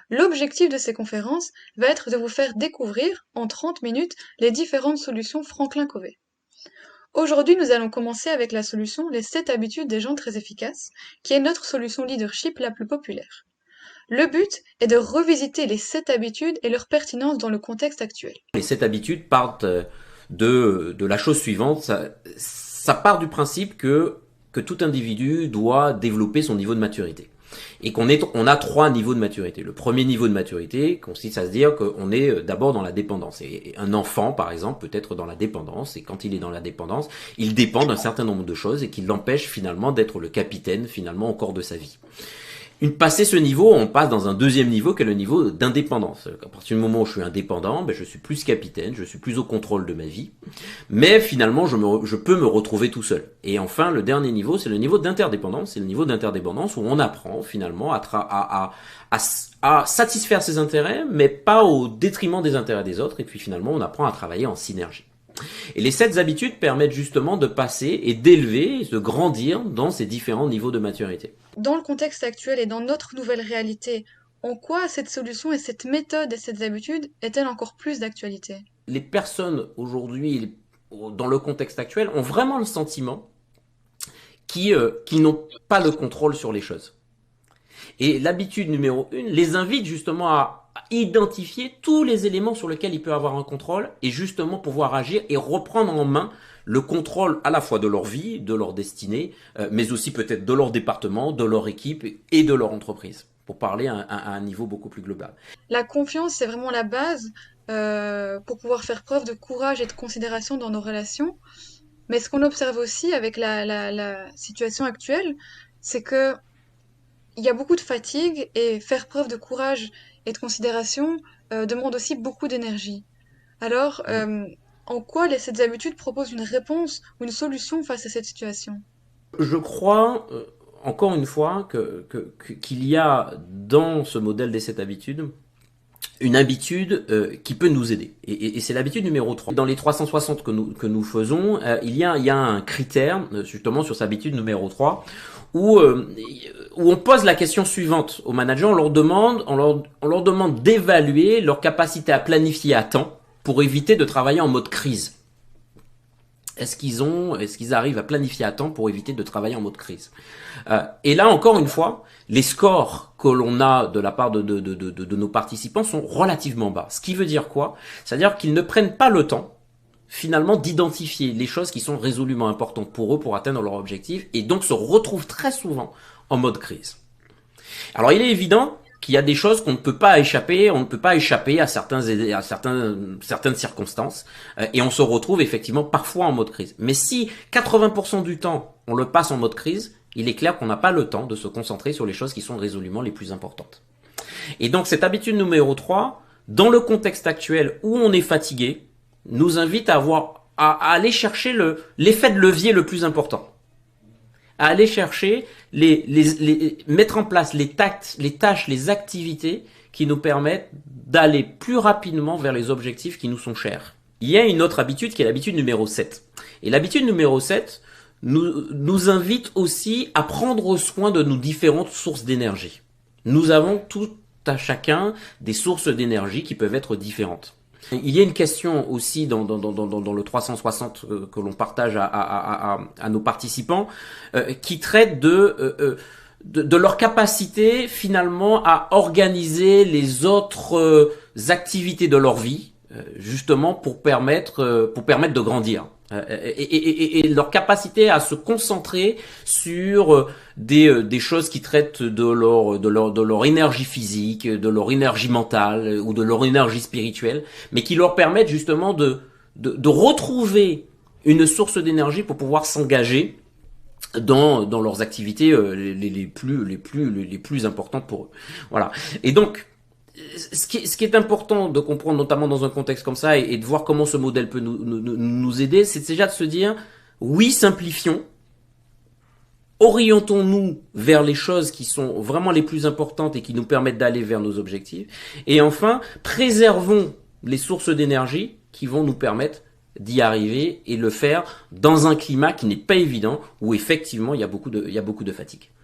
L'objectif de ces conférences va être de vous faire découvrir, en 30 minutes, les différentes solutions Franklin-Covey. Aujourd'hui, nous allons commencer avec la solution Les 7 habitudes des gens très efficaces, qui est notre solution leadership la plus populaire. Le but est de revisiter les 7 habitudes et leur pertinence dans le contexte actuel. Les 7 habitudes partent de la chose suivante. Ça part du principe que tout individu doit développer son niveau de maturité. Et on a 3 niveaux de maturité. Le premier niveau de maturité consiste à se dire qu'on est d'abord dans la dépendance. Et un enfant, par exemple, peut être dans la dépendance. Et quand il est dans la dépendance, il dépend d'un certain nombre de choses et qui l'empêche finalement d'être le capitaine finalement encore de sa vie. Passé ce niveau, on passe dans un deuxième niveau qui est le niveau d'indépendance. À partir du moment où je suis indépendant, je suis plus capitaine, je suis plus au contrôle de ma vie, mais finalement je peux me retrouver tout seul. Et enfin, le dernier niveau, c'est le niveau d'interdépendance. C'est le niveau d'interdépendance où on apprend finalement à satisfaire ses intérêts, mais pas au détriment des intérêts des autres. Et puis finalement, on apprend à travailler en synergie. Et les 7 habitudes permettent justement de passer et d'élever, de grandir dans ces différents niveaux de maturité. Dans le contexte actuel et dans notre nouvelle réalité, en quoi cette solution et cette méthode et cette habitude est-elle encore plus d'actualité? Les personnes aujourd'hui, dans le contexte actuel, ont vraiment le sentiment qu'ils n'ont pas le contrôle sur les choses. Et l'habitude numéro 1 les invite justement à identifier tous les éléments sur lesquels il peut avoir un contrôle et justement pouvoir agir et reprendre en main le contrôle à la fois de leur vie, de leur destinée, mais aussi peut-être de leur département, de leur équipe et de leur entreprise, pour parler à un niveau beaucoup plus global. La confiance, c'est vraiment la base pour pouvoir faire preuve de courage et de considération dans nos relations. Mais ce qu'on observe aussi avec la situation actuelle, c'est que il y a beaucoup de fatigue et faire preuve de courage et de considération demande aussi beaucoup d'énergie. Alors, en quoi les 7 habitudes proposent une réponse ou une solution face à cette situation? Je crois, encore une fois, qu'il y a dans ce modèle des 7 habitudes une habitude qui peut nous aider. Et c'est l'habitude numéro 3. Dans les 360 que nous faisons, il y a un critère, justement, sur cette habitude numéro 3, où on pose la question suivante aux managers. On leur demande d'évaluer leur capacité à planifier à temps pour éviter de travailler en mode crise. Est-ce qu'ils arrivent à planifier à temps pour éviter de travailler en mode crise? Et là, encore une fois, les scores que l'on a de la part de nos participants sont relativement bas. Ce qui veut dire quoi? C'est-à-dire qu'ils ne prennent pas le temps, finalement, d'identifier les choses qui sont résolument importantes pour eux pour atteindre leur objectif et donc se retrouvent très souvent en mode crise. Alors, il est évident qu'il y a des choses qu'on ne peut pas échapper, on ne peut pas échapper à certaines circonstances, et on se retrouve effectivement parfois en mode crise. Mais si 80% du temps on le passe en mode crise, il est clair qu'on n'a pas le temps de se concentrer sur les choses qui sont résolument les plus importantes. Et donc cette habitude numéro 3, dans le contexte actuel où on est fatigué, nous invite à aller chercher l'effet de levier le plus important. À aller chercher mettre en place les tâches, les activités qui nous permettent d'aller plus rapidement vers les objectifs qui nous sont chers. Il y a une autre habitude qui est l'habitude numéro 7. Et l'habitude numéro 7 nous invite aussi à prendre soin de nos différentes sources d'énergie. Nous avons tout à chacun des sources d'énergie qui peuvent être différentes. Il y a une question aussi dans le 360 que l'on partage à nos participants qui traite de leur capacité finalement à organiser les autres activités de leur vie justement pour permettre de grandir. Et leur capacité à se concentrer sur des choses qui traitent de leur énergie physique, de leur énergie mentale ou de leur énergie spirituelle, mais qui leur permettent justement de retrouver une source d'énergie pour pouvoir s'engager dans leurs activités les plus importantes pour eux. Voilà. Et donc ce qui est important de comprendre, notamment dans un contexte comme ça, et de voir comment ce modèle peut nous aider, c'est déjà de se dire, oui, simplifions, orientons-nous vers les choses qui sont vraiment les plus importantes et qui nous permettent d'aller vers nos objectifs, et enfin, préservons les sources d'énergie qui vont nous permettre d'y arriver et le faire dans un climat qui n'est pas évident, où effectivement il y a beaucoup de fatigue.